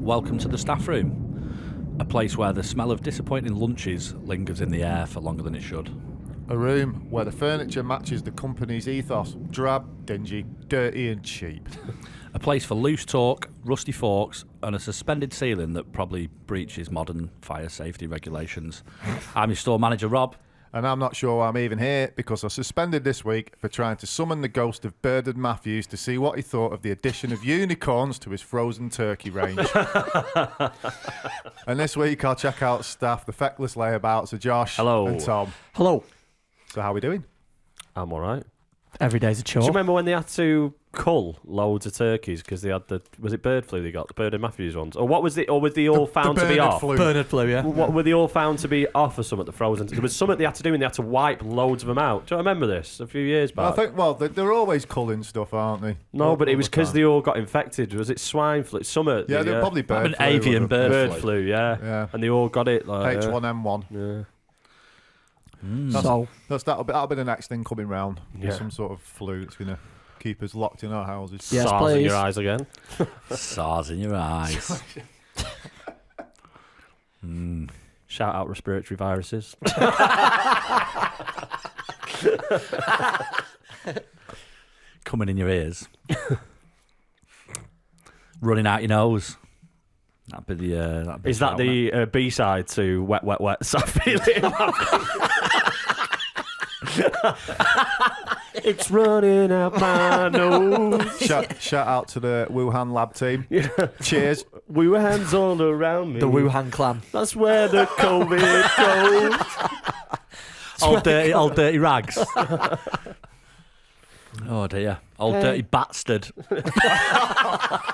welcome to the staff room, a place where the smell of disappointing lunches lingers in the air for longer than it should. A room where the furniture matches the company's ethos: drab, dingy, dirty and cheap. A place for loose talk, rusty forks, and a suspended ceiling that probably breaches modern fire safety regulations. I'm your store manager, Rob. And I'm not sure why I'm even here, because I was suspended this week for trying to summon the ghost of Bernard Matthews to see what he thought of the addition of unicorns to his frozen turkey range. And this week I'll check out staff, the feckless layabouts of Josh and Tom. Hello. So how are we doing? I'm all right. Every day's a chore. Do you remember when they had to cull loads of turkeys because they had was it bird flu they got, the Bernard Matthews ones? Or what was it? Or were they all found to be off? Bernard flu, yeah. What were they all found to be off or something, the frozen? There was something they had to do and they had to wipe loads of them out. Do you remember this? A few years back. I think, well, they're always culling stuff, aren't they? No, but it was because they all got infected. Was it swine flu? Yeah, they're probably bird flu. Avian bird flu, yeah. And they all got it. Like, H1N1. Yeah. That'll be the next thing coming round. Yeah. Some sort of flu that's going to keep us locked in our houses. Yes, SARS in please. your eyes again. SARS in your eyes. Shout out respiratory viruses. Coming in your ears. Running out your nose. That'd be the... Is that the B-side to Wet, Wet, Wet? So feeling. It's running out my nose. Shout out to the Wuhan lab team. Yeah. Cheers. Wuhan's all around me. The Wuhan clan. That's where the COVID goes. Old dirty rags. Oh dear. Old dirty bastard.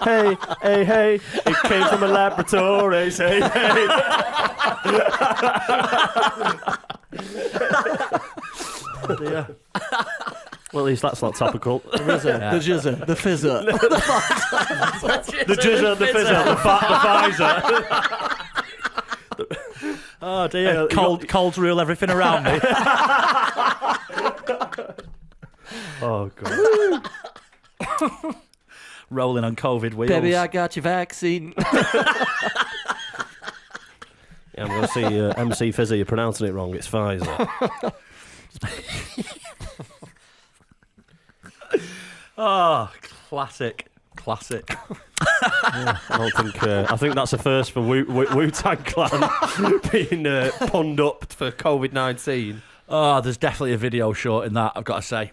Hey, it came from a laboratory. Hey, hey. Yeah. Well, at least that's not topical. The jizzer, the fizzer. The jizzer, the fizzer, the Pfizer. Oh dear. Cold rule everything around me. Oh, God. Rolling on COVID wheels. Baby, I got your vaccine. Yeah, I'm going to see MC Fizzer, you're pronouncing it wrong. It's Pfizer. Oh, classic. Yeah, I think that's a first for Wu-Tang Clan being punned up for COVID-19. Oh, there's definitely a video short in that, I've got to say.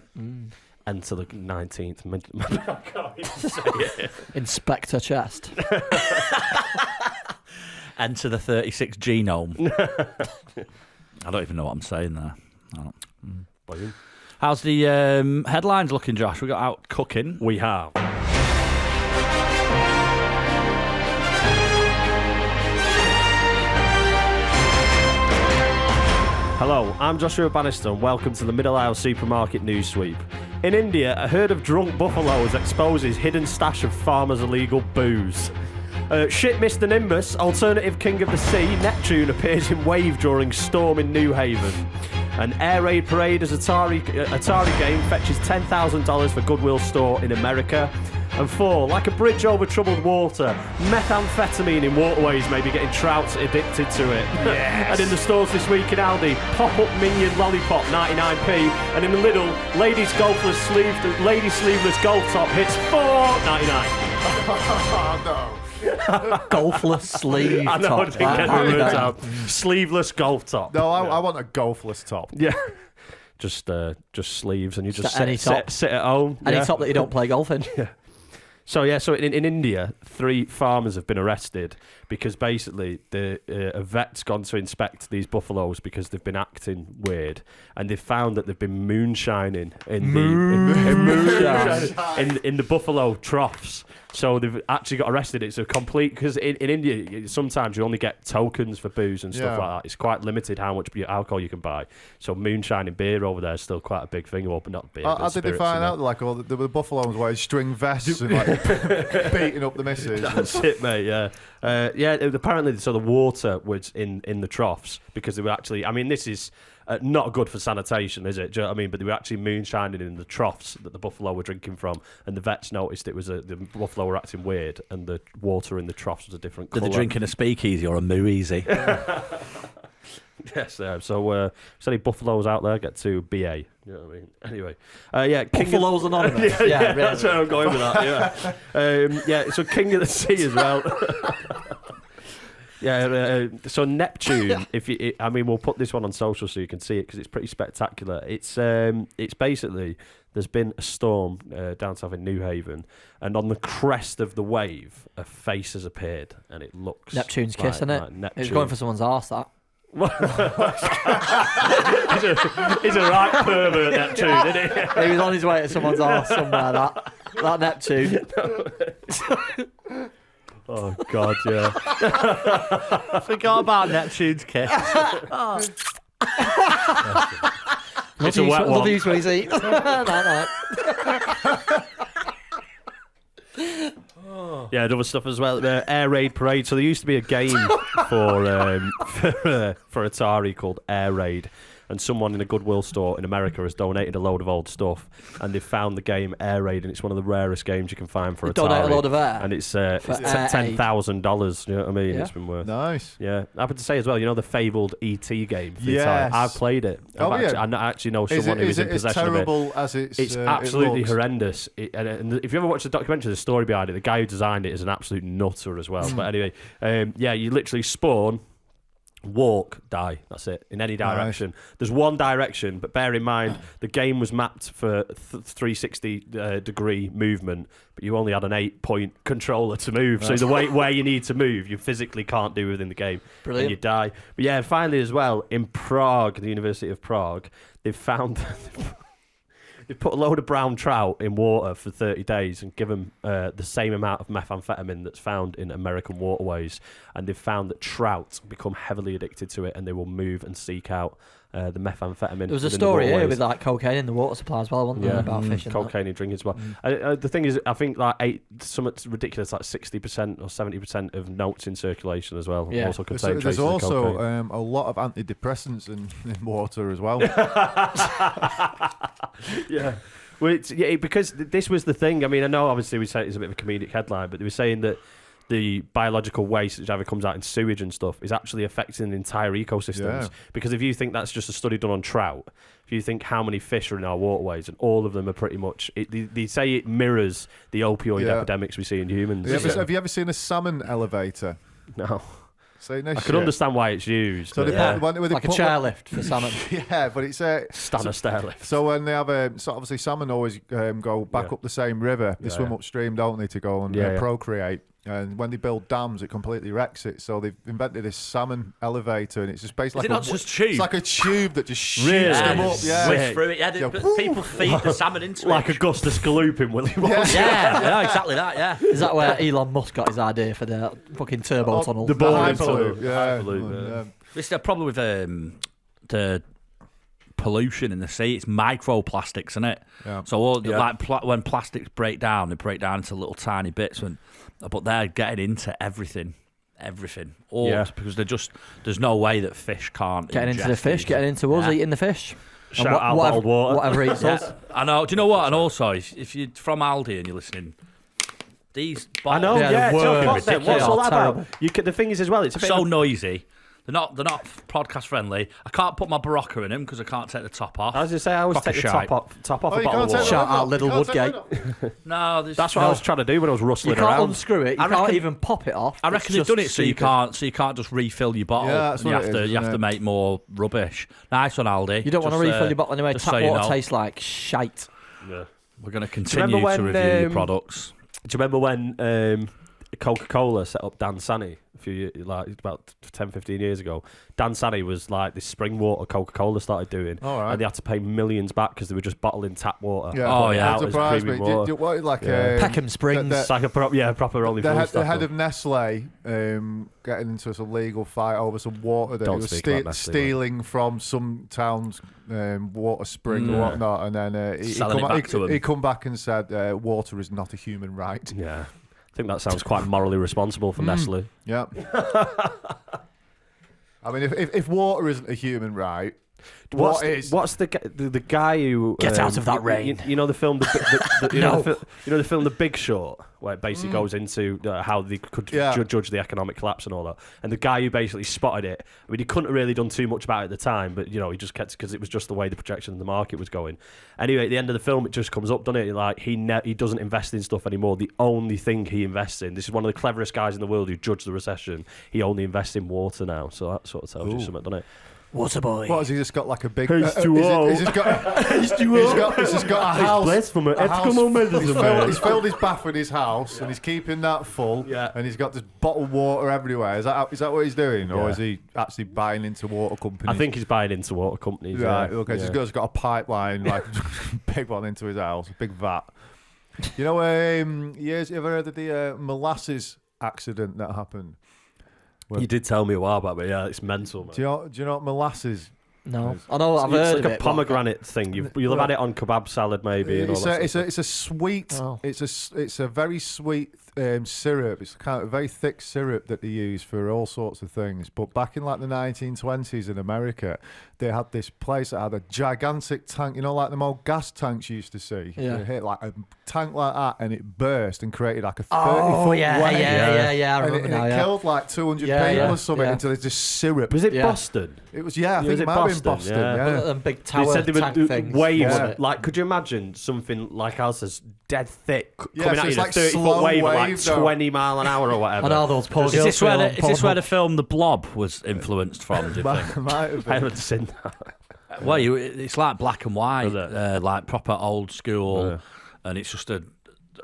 Enter the 19th. I can't even say it. Inspector Chest. Enter the 36 genome. I don't even know what I'm saying there. How's the headlines looking, Josh? We got out cooking. We have. Hello, I'm Joshua Bannister and welcome to the Middle Aisle Supermarket News Sweep. In India, a herd of drunk buffaloes exposes hidden stash of farmers' illegal booze. Shit Mr. Nimbus, alternative king of the sea, Neptune appears in wave during storm in New Haven. An air raid parade as Atari game fetches $10,000 for Goodwill store in America. And 4, like a bridge over troubled water, methamphetamine in waterways may be getting trouts addicted to it. Yes. And in the stores this week in Aldi, pop-up Minion Lollipop 99p, and in the Lidl, lady sleeveless golf top hits $4.99. Oh, no. Golfless sleeve I know, top. I didn't get the words out. Sleeveless golf top. No, I want a golfless top. Yeah. Just sleeves and you just Any top. sit at home. Any top that you don't play golf in. Yeah. So in India, 3 farmers have been arrested because basically a vet's gone to inspect these buffaloes because they've been acting weird, and they've found that they've been moonshining in the buffalo troughs. So they've actually got arrested. It's a complete, because in India sometimes you only get tokens for booze and stuff like that. It's quite limited how much alcohol you can buy. So moonshine and beer over there is still quite a big thing. Well, but not beer. How did they find out? Like all the buffaloes wearing string vests and like beating up the missus. That's it, mate. Yeah. Yeah, apparently, so the water was in the troughs because they were actually. I mean, this is not good for sanitation, is it? Do you know what I mean? But they were actually moonshining in the troughs that the buffalo were drinking from, and the vets noticed it was the buffalo were acting weird, and the water in the troughs was a different colour. Did they drink in a speakeasy or a moo-easy? Yes, so any buffaloes out there, get to BA. You know what I mean? Anyway, yeah, Buffaloes Anonymous. yeah, really. that's where I'm going with that. Yeah, so King of the Sea as well. Yeah, so Neptune. I mean, we'll put this one on social so you can see it because it's pretty spectacular. It's basically there's been a storm down south in New Haven, and on the crest of the wave, a face has appeared, and it looks Neptune's kiss, isn't it? Neptune. It's going for someone's arse, that. He's a right pervert, Neptune, isn't he? He was on his way to someone's arse somewhere, that Neptune. Oh, God, yeah. I forgot about Neptune's kiss. It's a wet one. Love you, Sweezy. Yeah, and other stuff as well. Air Raid Parade. So there used to be a game for Atari called Air Raid, and someone in a Goodwill store in America has donated a load of old stuff, and they've found the game Air Raid, and it's one of the rarest games you can find for Atari. Donate a load of air, and it's $10,000. You know what I mean? Yeah. It's been worth. Nice. Yeah, I happen to say as well. You know the fabled ET game. For Yes. Atari? I've played it. I actually know someone who was in As possession of it. terrible as It's absolutely it looks? horrendous. And if you ever watch the documentary, the story behind it, the guy who designed it is an absolute nutter as well. But anyway, yeah, you literally spawn, walk, die. That's it. In any direction. Nice. There's one direction, but bear in mind the game was mapped for 360 degree movement, but you only had an 8-point controller to move. So the way where you need to move, you physically can't do within the game. Brilliant. And you die. But yeah, finally as well, in Prague, the University of Prague, they've found. They've put a load of brown trout in water for 30 days and given them the same amount of methamphetamine that's found in American waterways. And they've found that trout become heavily addicted to it and they will move and seek out the methamphetamine. There was a within story the here waterways. with like cocaine in the water supply as well, wasn't there? About fishing. Cocaine and drink as well. The thing is, I think like something ridiculous, like 60% or 70% of notes in circulation as well. Yeah. Also contain There's traces of also cocaine. a lot of antidepressants in water as well. Yeah. Well, because this was the thing. I mean, I know obviously we say it's a bit of a comedic headline, but they were saying that the biological waste which either comes out in sewage and stuff is actually affecting entire ecosystems. Yeah. Because if you think that's just a study done on trout, if you think how many fish are in our waterways, and all of them are pretty much, they say it mirrors the opioid epidemics we see in humans. Have you ever seen a salmon elevator? No. So, no I shit. can understand why it's used. So but they put, when they Like a put- chairlift for salmon. Yeah, but it's stand a stairlift. so when they have so obviously salmon always go back Yeah. up the same river. They Yeah, swim yeah. upstream, don't they, to go and Yeah, yeah. procreate. And when they build dams, it completely wrecks it. So they've invented this salmon elevator, and it's just basically Is it not just tube? It's like a tube that just shoots Really? them up. Yeah. Swish through it. Yeah, Yeah. but people feed the salmon into Like it. Augustus Gloop in Willy Wonka. Yeah, exactly that. Yeah. Is that where Elon Musk got his idea for the fucking turbo tunnel? the The boring Hyperloop, tunnel. yeah. Hyperloop, And, yeah. This is the problem with the pollution in the sea. It's microplastics, isn't it? Yeah. So all, Yeah. like when plastics break down, they break down into little tiny bits. But they're getting into everything. All Yeah. because there's no way that fish can't Getting into the ingest fish, these. getting into us, Yeah. eating the fish. And Shout out bottled water. Whatever eats us. Yeah, I know. Do you know what? And also, if you're from Aldi and you're listening, these I know, Yeah, yeah. the Joe, word. what's Ridiculous. all that Terrible. about? The thing is as well, it's a bit so of noisy. They're not podcast friendly. I can't put my Barocca in them because I can't take the top off. I was just say I always Cock a take the shite. top off Oh, a you bottle can't of take water. Shout the out lid off. Little You can't take Woodgate. the lid off. No, That's what I was trying to do when I was rustling You can't around. unscrew it. You I can't reckon- even pop it off. I It's reckon they've just done it so you stupid. can't just refill your bottle. Yeah, that's you what have it to is, you have isn't to it? make more rubbish. Nice one, Aldi. You don't want to Just, refill your bottle anyway. just Tap so you water know. tastes like shite. Yeah. We're going to remember continue to when, review your products. Do you remember when Coca-Cola set up Dan Sani a few years, like about 10, 15 years ago? Dan Sani was like this spring water Coca-Cola started doing, All right. and they had to pay millions back because they were just bottling tap water. Yeah. Oh, putting it yeah. out That as surprised me. premium water. What, like Yeah. Peckham Springs. the- It's like a proper only The food head, stuff. the head of Nestle getting into some legal fight over some water that Don't he was speak about Nestle, stealing from some town's water spring or Yeah. whatnot, and then he Selling it back to him. he come back and said water is not a human right. Yeah. I think that sounds quite morally responsible for Nestle. Yeah. I mean, if water isn't a human right, what is? What's the guy who Get out of that rain. You know the film, you know the film The Big Short, where it basically goes into how they could judge the economic collapse and all that. And the guy who basically spotted it, I mean, he couldn't have really done too much about it at the time, but he just kept, because it was just the way the projection of the market was going. Anyway, at the end of the film, it just comes up, doesn't it? Like he doesn't invest in stuff anymore. The only thing he invests in, this is one of the cleverest guys in the world who judged the recession. He only invests in water now, so that sort of tells you something, doesn't it? Water boy. What has he just got like a big? H2O. He's just got a house. He's filled his bath with his house, and he's keeping that full. Yeah. And he's got this bottled water everywhere. Is that what he's doing, or is he actually buying into water companies? I think he's buying into water companies. Right. Yeah. Okay. So he's got a pipeline, like big one into his house, a big vat. You know, you ever heard of the molasses accident that happened? You did tell me a while back, but yeah, it's mental, man. Do you know what molasses? No, I know. I've heard It's of like a it. pomegranate thing. You'll have had it on kebab salad, maybe. And all that stuff. It's a sweet. Oh. It's a very sweet syrup. It's kind of a very thick syrup that they use for all sorts of things. But back in like the 1920s in America, they had this place that had a gigantic tank. You know, like them old gas tanks you used to see. Yeah. They hit like a tank like that, and it burst and created like a 30 Oh foot yeah, wave. yeah. I And remember it now. Yeah. killed like 200 Yeah, people yeah, or something yeah. into this just syrup. Was it Yeah. Boston? It was, yeah. I Was think it it might have been Boston? Boston. Yeah. Yeah. Them big They tower said they tank would things. waves. Yeah. Like, could you imagine something like ours as dead thick Yeah, coming so at it's you, like a 30-foot slow wave at like wave, though. 20 mile an hour or whatever? I know those poor Is girls. this where the film The Blob was influenced from? Do you think? Might have I been. haven't seen that. Well, it's like black and white, Is it? like proper old school, Yeah. and it's just a.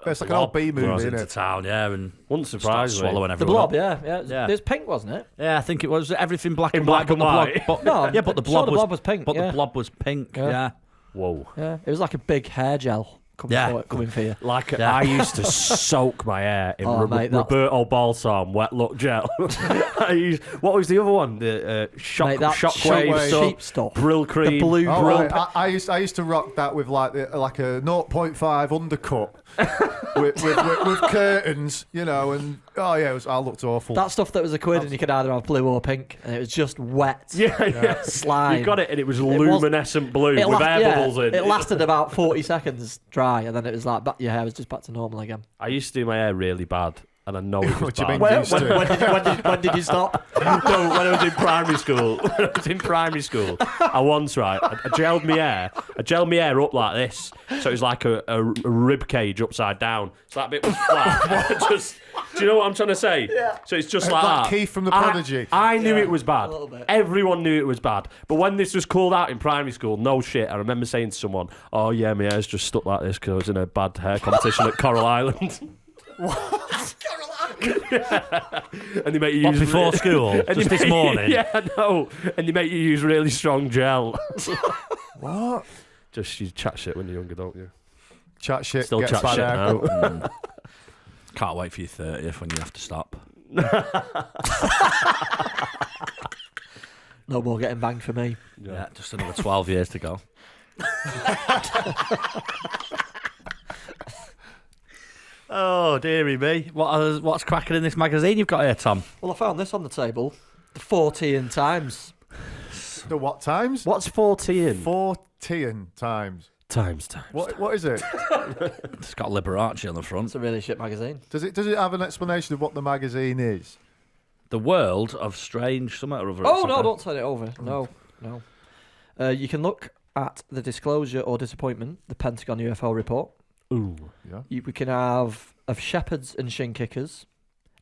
It's like an old B movie, runs isn't into it? town, yeah, and Wouldn't starts surprise me. swallowing The everyone blob, up. yeah. Yeah. It was pink, wasn't it? Yeah, I think it was everything black In and black white. and but the white. blob, No, yeah, but the sure blob the blob was pink, But yeah. the blob was pink. Yeah. Yeah. Whoa. Yeah, it was like a big hair gel coming for you. Like Yeah. I used to soak my hair in Mate, that's- Roberto Balsam wet look gel. What was the other one? The Mate, that shockwave cheap stuff. Brill cream. The blue Oh, grill. right. I used to rock that with like a 0.5 undercut with curtains, you know, and I looked awful. That stuff that was a quid and you could either have blue or pink, and it was just wet. Yeah. Slime. You got it, and it was was- luminescent blue with air bubbles in. It lasted about 40 seconds dry, and then it was like your hair was just back to normal again. I used to do my hair really bad, and I know it was What do you bad. mean? Used to. When did you stop? No, when I was in primary school. I once, right, I gelled my hair. I gelled my hair up like this, so it was like a rib cage upside down. So that bit was flat. Do you know what I'm trying to say? Yeah. So it's just like that. Keith from The Prodigy. I knew it was bad. a little bit. Everyone knew it was bad. But when this was called out in primary school, no shit, I remember saying to someone, "Oh yeah, my hair's just stuck like this because I was in a bad hair competition at Coral Island." What? And they make you use before school? and Just they this make- morning? Yeah, no. And they make you use really strong gel. What? Just you chat shit when you're younger, don't you? Chat shit. Still gets chat bad shit haircut. now. Can't wait for your 30th when you have to stop. No more getting banged for me. Yeah, just another 12 years to go. Oh, dearie me. What's cracking in this magazine you've got here, Tom? Well, I found this on the table. The 14 times. The what times? What's 14? 14 times. Times. What is it? It's got Liberace on the front. It's a really shit magazine. Does it have an explanation of what the magazine is? The World of Strange something or other. Oh, no, don't turn it over. No. You can look at the disclosure or disappointment, the Pentagon UFO report. Ooh. Yeah. We can have of shepherds and shin kickers.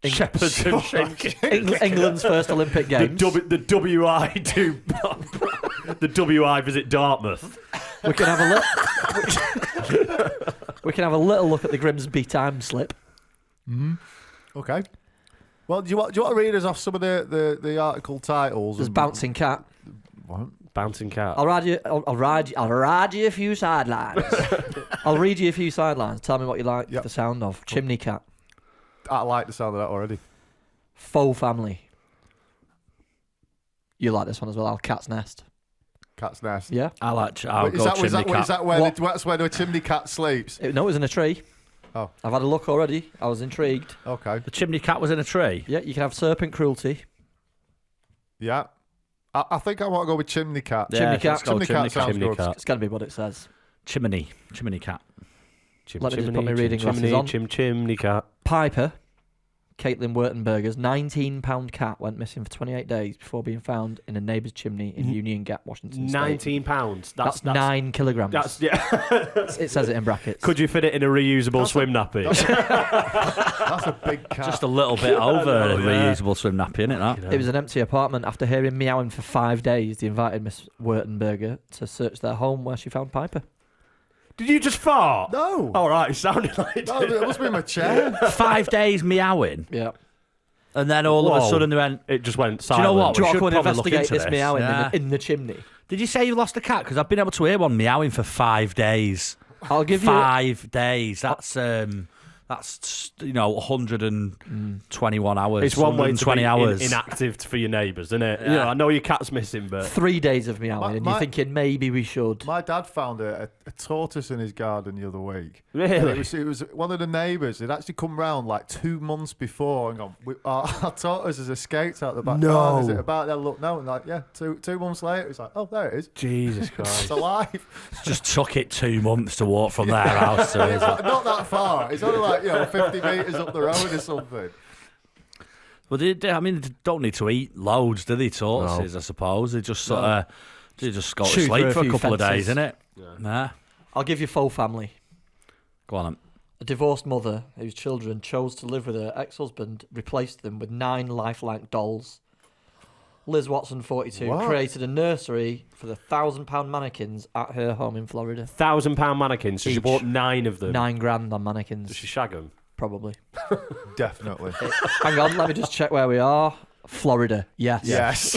Shepherds and Shank. England's first Olympic Games. The WI do. The WI visit Dartmouth. We can have a little look at the Grimsby time slip. Okay. Well, do you want to read us off some of the article titles? There's Bouncing Cat. What? Bouncing cat. I'll ride you a few sidelines. I'll read you a few sidelines. Tell me what you like Yep. the sound of. Chimney Cat. I like the sound of that already. Faux Family. You like this one as well, Al. Cat's Nest. Cat's nest. Yeah. I like. Is that where Chimney Cat. that's where the chimney cat sleeps? No, it was in a tree. Oh, I've had a look already. I was intrigued. okay. The chimney cat was in a tree. Yeah, you can have serpent cruelty. Yeah. I think I want to go with chimney cat. Yeah, Chimney cat. let's go Chimney cat sounds Chimney good. cat. It's going to be what it says. Chimney cat. Let me just put my reading glasses on. Chimney cat. Piper, Caitlin Wertenberger's £19 cat went missing for 28 days before being found in a neighbour's chimney in Union Gap, Washington State. £19. That's 9 kilograms. That's yeah. It says it in brackets. Could you fit it in a reusable swim nappy? That's a big cat. Just a little bit over a reusable swim nappy, isn't it? That? It was an empty apartment. After hearing meowing for 5 days, they invited Miss Wertenberger to search their home, where she found Piper. Did you just fart? No. All right, it sounded like No, it must be my chair. 5 days meowing, Yeah. and then all of a Whoa. sudden they went. It just went Do you silent. know what? Do you We want should to go and probably look investigate into this this. meowing Yeah. in the chimney? Did you say you lost a cat? Because I've been able to hear one meowing for 5 days. I'll give you 5 days. That's 121 hours. It's one way to 120 be hours. inactive for your neighbours, isn't it? Yeah. You know, I know your cat's missing, but 3 days of meowing, and you're My- thinking maybe we should. My dad found a tortoise in his garden the other week. And really, it was one of the neighbours. They'd actually come round like 2 months before and gone, our tortoise has escaped out the back garden. Is it about there? Look, no. And like, yeah, two months later, it's like, oh, there it is. Jesus It's Christ. alive. Just took it 2 months to walk from their house to his. Not that far. It's only like 50 metres up the road or something. Well, they don't need to eat loads, do they? Tortoises, I suppose. They just sort of, they just go to Chew sleep for a for a few couple of days, fences. innit? Nah. I'll give you faux family. Go on. Then. A divorced mother whose children chose to live with her ex-husband replaced them with 9 lifelike dolls. Liz Watson, 42, What? created a nursery for the £1,000 mannequins at her home in Florida. £1,000 mannequins. So she Each. bought 9 of them. £9,000 on mannequins, Does she shag them? probably. Definitely. Hang on, let me just check where we are. Florida, yes. Yes.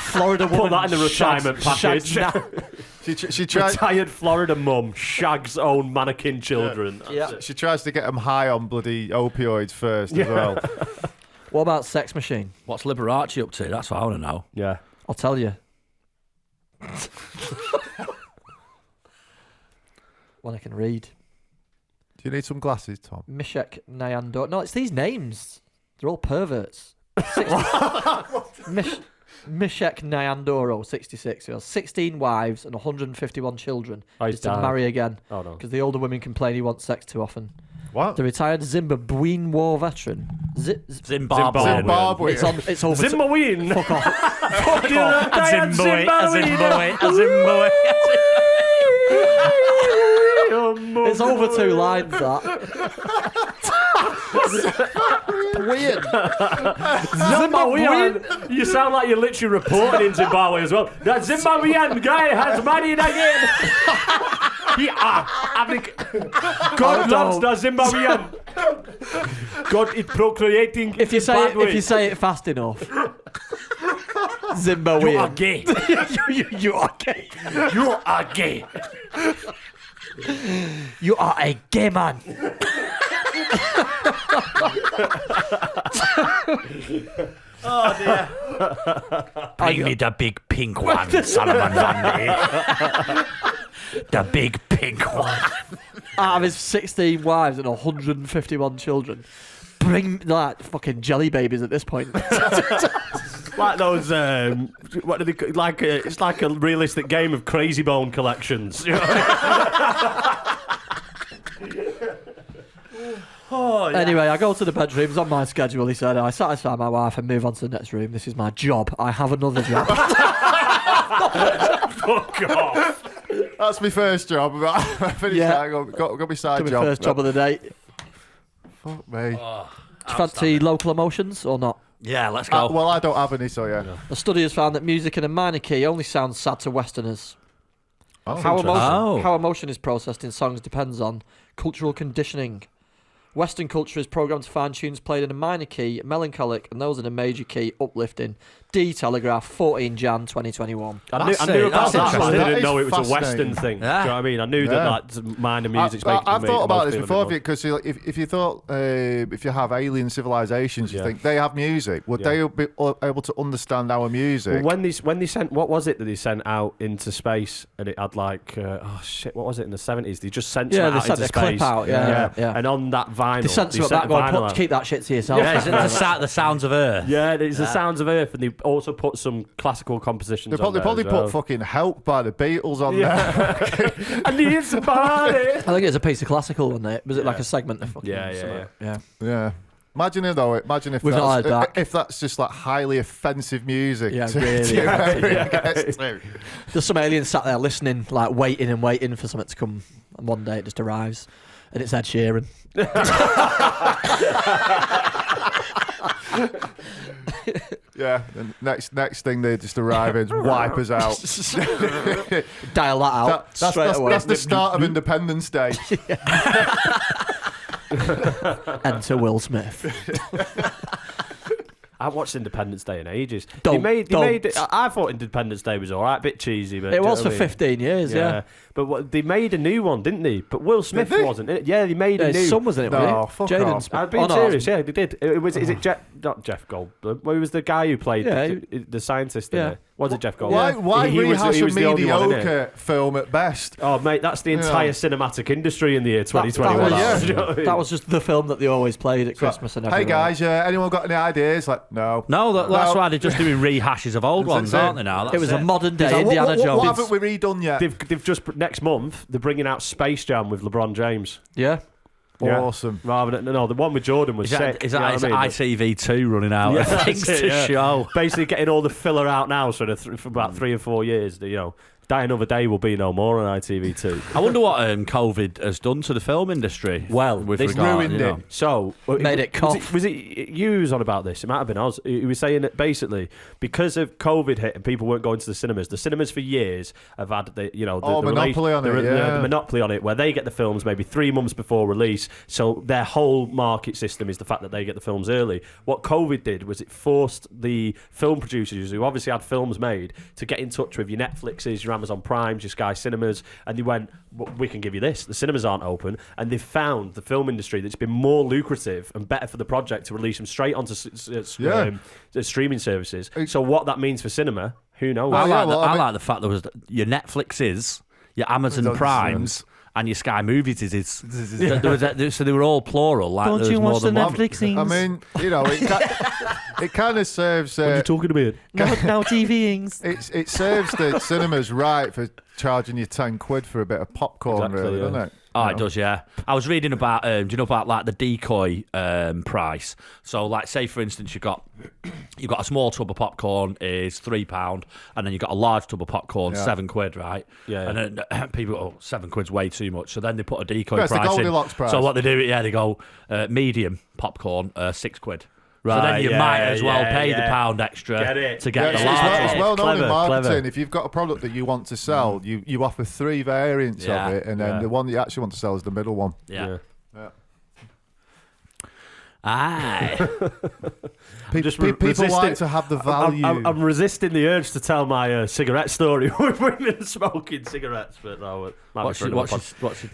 Florida woman. Put that in the retirement shags package. She tried. Retired Florida mum shags own mannequin children. Yeah. She tries to get them high on bloody opioids first as well. What about Sex Machine? What's Liberace up to? That's what I want to know. Yeah. I'll tell you. When I can read. Do you need some glasses, Tom? Mishek Nyandor. No, it's these names. They're all perverts. Mishek Nyandoro, 66. He has 16 wives and 151 children. Oh, He's he's to died. marry again Oh, no. because the older women complain he wants sex too often. What? The retired Zimbabwean war veteran. Zimbabwe. Zimbabwe. It's over. Zimbabwean. Fuck off. Fuck off. Zimbabwe. It's over 2 lines, that. Weird. Zimbabwean. You sound like you're literally reporting in Zimbabwe as well. That Zimbabwean guy has married again. God loves the Zimbabwean. God is procreating. If you say bad it, way. if you say it fast enough. Zimbabwe. You are gay. You are gay. You are gay. You are a gay man. Oh dear. Bring me the big pink one, Salmon Elevator. The big pink one. Out of his 16 wives and 151 children. Bring that fucking jelly babies at this point. Like those, what do they like? It's like a realistic game of Crazy Bone collections. You know? Oh, yeah. Anyway, I go to the bedrooms on my schedule, he said. I satisfy my wife and move on to the next room. This is my job. I have another job. Fuck off. That's my first job. I finished Yeah. that. I got my side To job. my first job of the day. Do Fuck me. you fancy local emotions or not? Yeah, let's go. Well, I don't have any, so yeah. A study has found that music in a minor key only sounds sad to Westerners. Oh, How interesting. Oh. emotion is processed in songs depends on cultural conditioning. Western culture is programmed to find tunes played in a minor key, melancholic, and those in a major key, uplifting. D Telegraph, 14 Jan 2021. I knew about that, but I That didn't is know it was a fascinating. Western thing. Yeah. Do you know what I mean? I knew that minor music's making I've thought about this feel a before, bit more- because if you thought if you have alien civilizations, you think they have music. Would they be able to understand our music? Well, when they sent, what was it that they sent out into space, and it had like, what was it in the 70s? They just sent Yeah, something they out sent into a space. clip out, yeah. And on that vinyl, They sent they some sent back the going, vinyl out. keep that shit to yourself. Yeah, the sounds of Earth. Yeah, it's the Sounds of Earth, and they also put some classical compositions They on there probably as well. put fucking "Help" by the Beatles on there. I need somebody. I think it's a piece of classical, wasn't it? Was it like a segment of fucking Yeah. Yeah. Imagine it though. Imagine if We've not heard that's, back. if that's just like highly offensive music. Yeah, to really. whoever it gets to. There's some alien sat there listening, like waiting and waiting for something to come, and one day it just arrives, and it's Ed Sheeran. Yeah. And next thing they just arrive and wipe us out. Dial that out straight away. That's the start of Independence Day. Enter Will Smith. I watched Independence Day in ages. Don't. I thought Independence Day was all right, a bit cheesy, but It was for do you know what I mean? 15 years, yeah. But they made a new one, didn't they? But Will Smith they? wasn't in it. Yeah, they made a Yeah, new. his son was in it, wasn't No, he? fuck Jaden off. Smith. I'm being serious. Yeah, they did. Is it not Jeff Goldblum? Well, he was the guy who played Yeah, the scientist in yeah. it. Was it Jeff Goldblum? Why He was rehash a the only one in it. mediocre film at best? Oh, mate, that's the entire cinematic industry in the year 2021. was- You know what I mean? That was just the film that they always played at Christmas and Hey everywhere. guys, anyone got any ideas? Like, no. No, that's No. why they're just doing rehashes of old ones, That's it. aren't they now? It was a modern day It's like, Indiana what Jones. haven't we redone yet? They've just next month they're bringing out Space Jam with LeBron James. Yeah. Yeah. Awesome. Rather than the one with Jordan was sick. Is you know that what I mean? ITV2 running out Yeah, of things that's it, to yeah. show? Basically getting all the filler out now, sort of for about 3 or 4 years. You know, Die Another Day will be no more on ITV2. I wonder what COVID has done to the film industry. Well, with this regard, ruined you know. it. So Made it cough. Was it you who was on about this? It might have been Oz. He was saying that basically because of COVID hit and people weren't going to the cinemas for years have had the monopoly on it, the monopoly on it, where they get the films maybe 3 months before release. So their whole market system is the fact that they get the films early. What COVID did was it forced the film producers who obviously had films made to get in touch with your Netflixes, your Amazon Primes, your Sky Cinemas, and they went, we can give you this. The cinemas aren't open, and they've found the film industry that's been more lucrative and better for the project to release them straight onto streaming services. So what that means for cinema, who knows? I Well, like, I mean- like the fact there was your Netflixes, your Amazon Primes, and your Sky Movies so they were all plural. Like Don't there you was more watch the than one. Netflix things? I mean, it kind of serves. talking about? now TVings. It serves the cinemas right for charging you £10 for a bit of popcorn, Exactly, really, yeah. doesn't it? Oh, it does, yeah. I was reading about, do you know about like the decoy price? So, like, say for instance, you've got a small tub of popcorn is £3, and then you've got a large tub of popcorn, £7, right? Yeah. And then people go, £7's way too much. So then they put a decoy Yeah, it's the price in. Goldilocks price. So what they do, they go medium popcorn, £6. So then Right, you yeah, might as well yeah, pay the yeah. £1 extra Get it. to get Yeah, the it's large well, one. it's well known in Clever, marketing. clever. If you've got a product that you want to sell, you offer 3 variants Yeah. of it, and then Yeah. the one that you actually want to sell is the middle one. Yeah. Yeah. Aye. People like to have the value. I'm resisting the urge to tell my cigarette story with women smoking cigarettes, but no, What's it. it?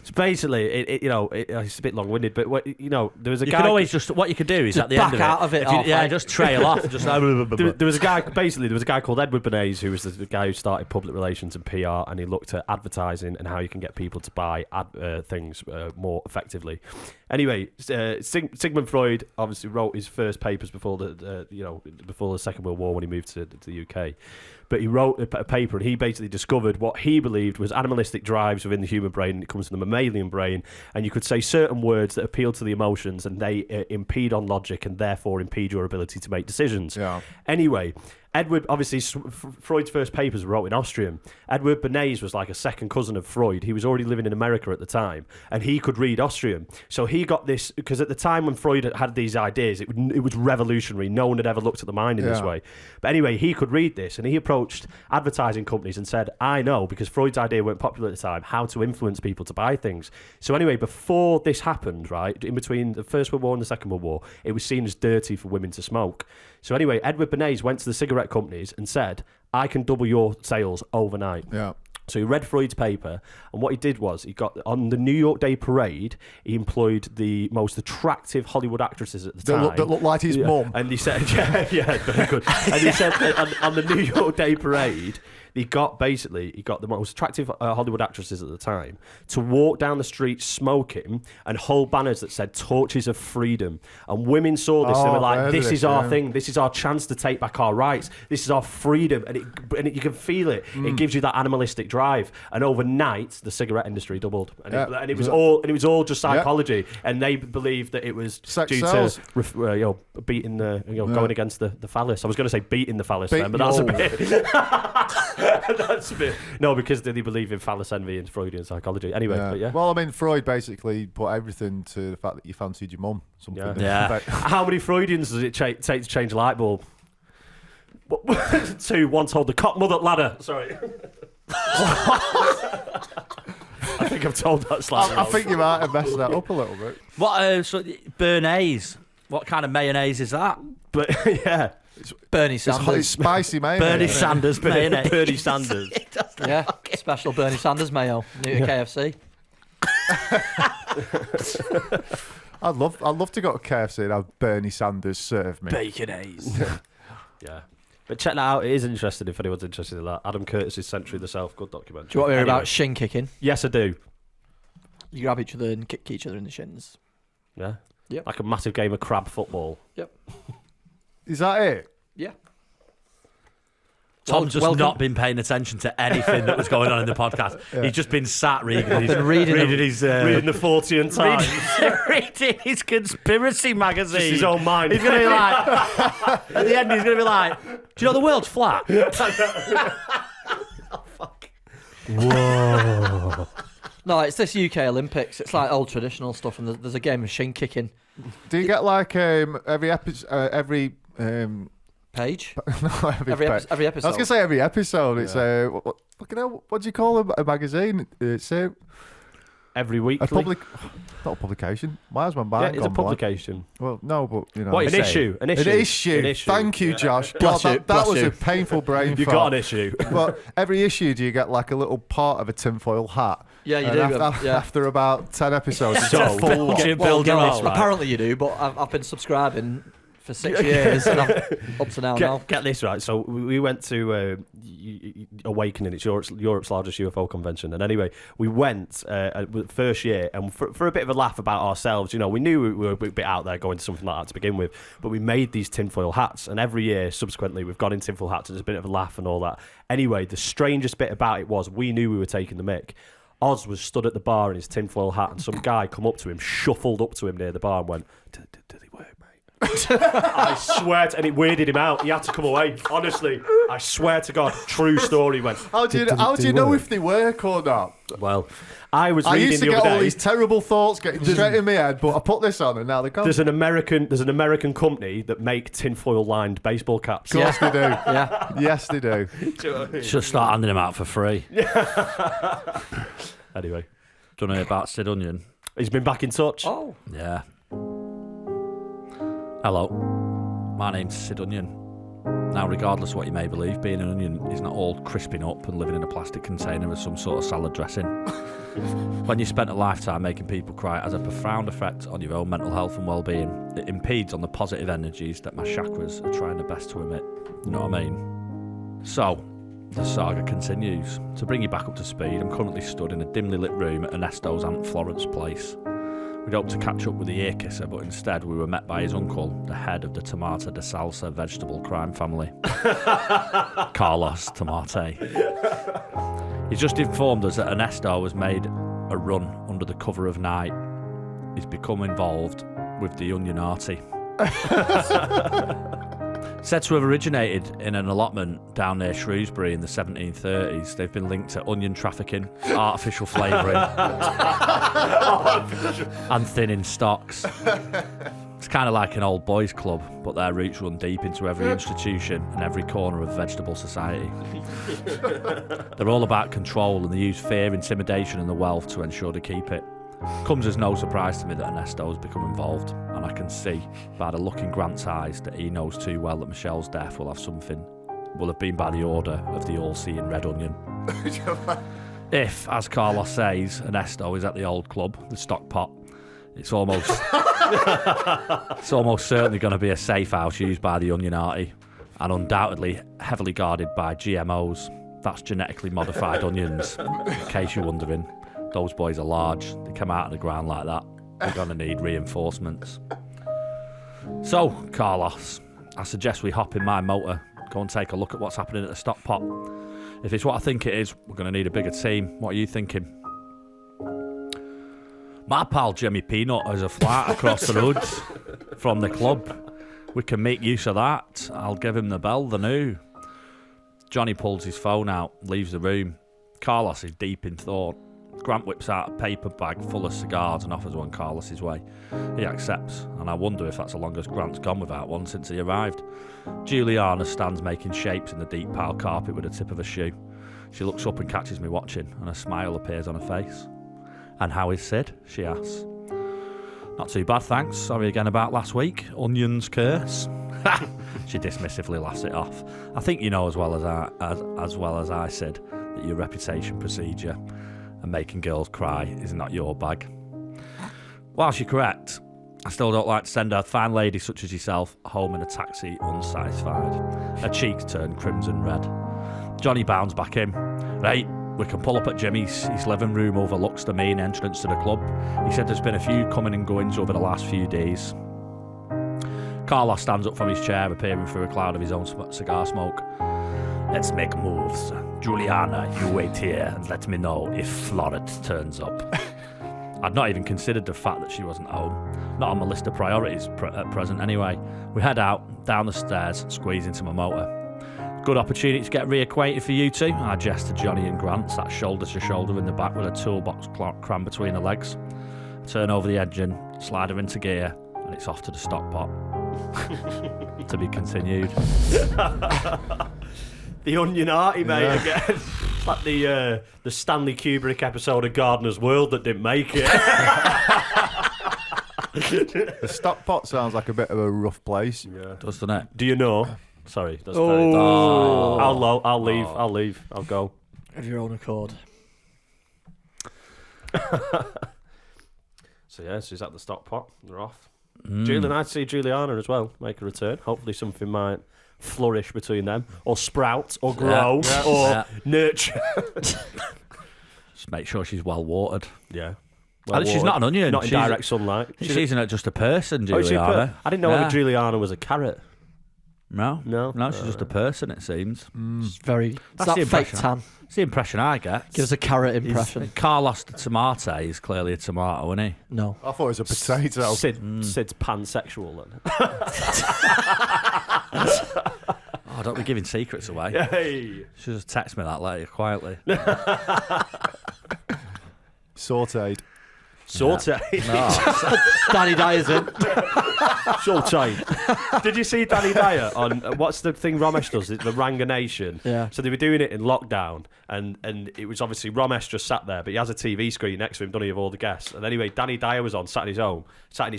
So basically, it's a bit long-winded, but there was a You guy. can always what you could do is Just at the end back of it, out of it if you- halfway. yeah, just trail off. Just There was a guy. Basically, there was a guy called Edward Bernays, who was the guy who started public relations and PR, and he looked at advertising and how you can get people to buy things more effectively. Anyway, Sigmund Freud obviously wrote his first papers before the Second World War when he moved to the UK. But he wrote a paper and he basically discovered what he believed was animalistic drives within the human brain. It comes from the mammalian brain, and you could say certain words that appeal to the emotions and they impede on logic and therefore impede your ability to make decisions. Yeah. Anyway, Edward, obviously, Freud's first papers were wrote in Austrian. Edward Bernays was like a second cousin of Freud. He was already living in America at the time, and he could read Austrian. So he got this, because at the time when Freud had these ideas, it was revolutionary. No one had ever looked at the mind in this way. But anyway, he could read this, and he approached approached advertising companies and said, I know, because Freud's idea weren't popular at the time, how to influence people to buy things. So anyway, before this happened, right, in between the First World War and the Second World War, it was seen as dirty for women to smoke. So anyway, Edward Bernays went to the cigarette companies and said, I can double your sales overnight. Yeah. So he read Freud's paper, and what he did was he got on the New York Day Parade. He employed the most attractive Hollywood actresses at the time That looked like his mum. and he said, yeah, very good. And he said on the New York Day Parade, he got the most attractive Hollywood actresses at the time to walk down the street smoking and hold banners that said "Torches of Freedom." And women saw this and they were like, "This is our thing. This is our chance to take back our rights. This is our freedom." And you can feel it. It gives you that animalistic drive. And overnight, the cigarette industry doubled. And it was all just psychology. And they believed that it was Sex due sells. to beating going against the phallus. I was going to say beating the phallus then, but that's a bit. That's a bit. No, because they believe in phallus envy and Freudian psychology. Anyway, but yeah. Well, I mean, Freud basically put everything to the fact that you fancied your mum. Something. Yeah. How many Freudians does it take to change a light bulb? 2. Once hold the cock mother ladder. Sorry. I think I've told that slightly. I think you might have messed that up a little bit. What? So Bernays. What kind of mayonnaise is that? But yeah. Bernie Sanders. It's spicy, mate. Bernie Sanders mayonnaise. Bernie Sanders. Yeah, special Bernie Sanders mayo. New to KFC. I'd love to go to KFC and have Bernie Sanders serve me. Baconaise. Yeah. But check that out. It is interesting if anyone's interested in that. Adam Curtis's Century of the South. Good documentary. Do you want to hear about shin kicking? Yes, I do. You grab each other and kick each other in the shins. Yeah. Yep. Like a massive game of crab football. Yep. Is that it? Yeah. Tom's just not been paying attention to anything that was going on in the podcast. He's just been sat reading reading the 40 Times. reading his conspiracy magazine. Just his own mind. He's going to be like, at the end, he's going to be like, do you know the world's flat? Oh, fuck. Whoa. No, it's this UK Olympics. It's like old traditional stuff, and there's a game of shin kicking. Do you get like every episode? Page? No, every episode. I was gonna say every episode. It's what do you call a magazine? It's Every weekly. Not a publication. Why has my mind it's a gone blank? publication. Well, no, but you know, What an issue. An issue. Thank you, Josh. God, that was a painful brain. You got an issue. Well, every issue, do you get like a little part of a tinfoil hat? Yeah, you And do. After about 10 episodes, it's So, a full lot. Apparently you do, but I've been subscribing for 6 years, and I'm up to now. Get this right. So we went to Awakening. It's Europe's largest UFO convention. And anyway, we went first year, and for a bit of a laugh about ourselves, you know, we knew we were a bit out there going to something like that to begin with, but we made these tinfoil hats, and every year subsequently we've gone in tinfoil hats, and there's a bit of a laugh and all that. Anyway, the strangest bit about it was we knew we were taking the mick. Oz was stood at the bar in his tinfoil hat, and some guy come up to him, shuffled up to him near the bar, and went, "Did they work, mate?" I swear and it weirded him out. He had to come away. Honestly, I swear to God, true story. Went. How do you know if they work or not? Well, I used reading to the get other all day. these terrible thoughts getting straight in my head, but I put this on and now they're gone. There's an American company that make tinfoil lined baseball caps. Of course they do. Yeah. Yes, they do. Just start handing them out for free. Anyway, Do you know about Sid Onion? he's been back in touch. Oh. Yeah. Hello. My name's Sid Onion. Now, regardless of what you may believe, being an onion is not all crisping up and living in a plastic container with some sort of salad dressing. When you spent a lifetime making people cry, it has a profound effect on your own mental health and well-being. It impedes on the positive energies that my chakras are trying their best to emit. You know what I mean? So, the saga continues. To bring you back up to speed, I'm currently stood in a dimly lit room at Ernesto's Aunt Florence place. We'd hoped to catch up with the ear kisser, but instead we were met by his uncle, the head of the Tomate de Salsa vegetable crime family, Carlos Tomate. He's just informed us that Ernesto has made a run under the cover of night. He's become involved with the Onionati. Said to have originated in an allotment down near Shrewsbury in the 1730s. They've been linked to onion trafficking, artificial flavouring, and thinning stocks. It's kind of like an old boys club, but their roots run deep into every institution and every corner of vegetable society. They're all about control, and they use fear, intimidation and the wealth to ensure they keep it. Comes as no surprise to me that Ernesto's become involved, and I can see by the look in Grant's eyes that he knows too well that Michelle's death will have been by the order of the all-seeing Red Onion. If, as Carlos says, Ernesto is at the old club, the Stock Pot, it's almost certainly going to be a safe house used by the Onionati, and undoubtedly heavily guarded by GMOs. That's genetically modified onions, in case you're wondering. Those boys are large. They come out of the ground like that. They're going to need reinforcements. So, Carlos, I suggest we hop in my motor, go and take a look at what's happening at the Stock Pot. If it's what I think it is, we're going to need a bigger team. What are you thinking? My pal Jimmy Peanut has a flat across the road from the club. We can make use of that. I'll give him the bell, the new. Johnny pulls his phone out, leaves the room. Carlos is deep in thought. Grant whips out a paper bag full of cigars and offers one Carlos's way. He accepts, and I wonder if that's the longest Grant's gone without one since he arrived. Juliana stands making shapes in the deep pile carpet with the tip of a shoe. She looks up and catches me watching, and a smile appears on her face. "And how is Sid?" she asks. "Not too bad, thanks. Sorry again about last week. Onion's curse." She dismissively laughs it off. "I think you know as well as I said that your reputation precedes you, and making girls cry is not your bag. Whilst you're correct, I still don't like to send a fine lady such as yourself home in a taxi unsatisfied." Her cheeks turn crimson red. Johnny bounds back in. "Right, we can pull up at Jimmy's. His living room overlooks the main entrance to the club. He said there's been a few coming and goings over the last few days." Carlos stands up from his chair, appearing through a cloud of his own cigar smoke. "Let's make moves. Juliana, you wait here and let me know if Floret turns up." I'd not even considered the fact that she wasn't home. Not on my list of priorities at present anyway. We head out, down the stairs, squeeze into my motor. "Good opportunity to get reacquainted for you two." I gesture Johnny and Grant, sat shoulder to shoulder in the back with a toolbox crammed between the legs. I turn over the engine, slide her into gear, and it's off to the Stock Pot. To be continued. The Onionati, mate, again. It's like the Stanley Kubrick episode of Gardener's World that didn't make it. The Stock Pot sounds like a bit of a rough place. Yeah. Doesn't it? Do you know? Sorry, that's Oh. very... Oh. I'll leave. I'll go. Of your own accord. So he's at the Stock Pot. They're off. Julian, I'd see Juliana as well make a return. Hopefully something might flourish between them, or sprout, or grow, or nurture. Just make sure she's well watered. Yeah. And she's not an onion. Not in She's- direct sunlight. She's not just a person, Oh, is she a Juliana. I didn't know Yeah. that Juliana was a carrot. No, No? she's just a person. It seems. It's very. It's That's that the fake impression. tan. It's the impression I get. Gives a carrot impression. Carlos the tomato is clearly a tomato, isn't he? No. I thought it was a potato. Sid's pansexual then. Oh, don't be giving secrets away. Hey. She just text me that later quietly. Sauteed. Saute. Danny Dyer's in. Saute. Did you see Danny Dyer on what's the thing Ramesh does? It's the Ranga Nation. Yeah. So they were doing it in lockdown, and it was obviously Ramesh just sat there, but he has a TV screen next to him, doesn't he, of all the guests. And anyway, Danny Dyer was on, sat in his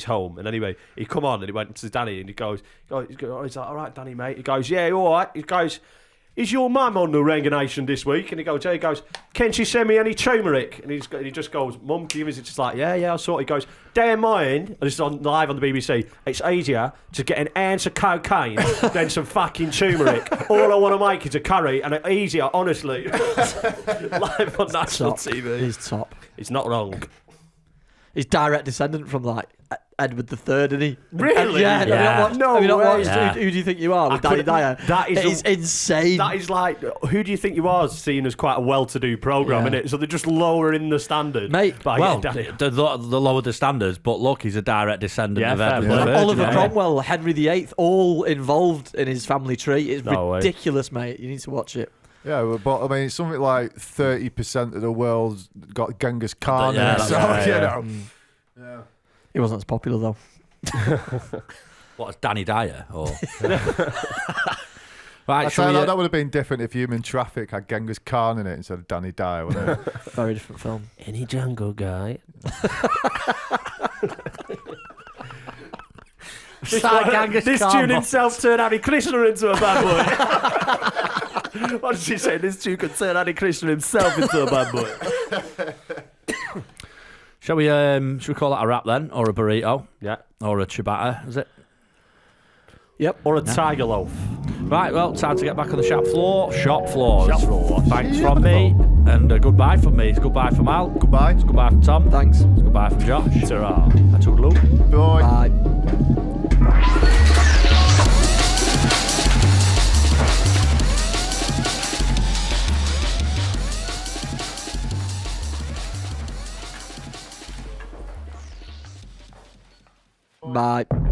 home, and anyway, he come on and he went to Danny and he goes, oh, he's like, "All right, Danny, mate." He goes, "Yeah, all right." He goes, "Is your mum on the Ranga Nation this week?" And he goes, "Can she send me any turmeric?" And he just goes, "Mum, can you?" He's just like, yeah, I saw it. He goes, "Bear in mind," and this is live on the BBC, "it's easier to get an ounce of cocaine than some fucking turmeric. All I want to make is a curry, and it's easier, honestly." Live on national Top. TV. He's top. He's not wrong. He's direct descendant from like Edward III, isn't he? Really? Yeah. Have you not watched, No have you not way. watched Yeah. Who Do You Think You Are with Danny Dyer? That is It is insane. That is like, who do you think you are? Seen as quite a well-to-do program, Yeah. innit? So they're just lowering the standard. Mate, by Well, getting Danny- the lower the standards, but look, he's a direct descendant Yeah, of fair Edward play. the Virgin. Oliver yeah. Cromwell, Henry VIII, all involved in his family tree. It's No way. ridiculous, mate. You need to watch it. Yeah, but I mean, something like 30% of the world's got Genghis Khan Yeah, in it. that's So, right, you yeah. know. He wasn't as popular though. What, is Danny Dyer? Or... Right, I tell you, that would have been different if Human Traffic had Genghis Khan in it instead of Danny Dyer, wouldn't it? Very different film. Any Django guy? This tune himself turned Harry Krishna into a bad boy. What did she say? This tune could turn Harry Krishna himself into a bad boy. Shall we call that a wrap then? Or a burrito? Yeah. Or a ciabatta, is it? Yep. Or a tiger loaf. Right, well, time to get back on the shop floor. Shop floors. Shop floor. Thanks from me. And goodbye from me. It's goodbye from Al. Goodbye. It's goodbye from Tom. Thanks. It's goodbye from Josh. Ta-ra. A toodaloo. Bye. Bye. Bye.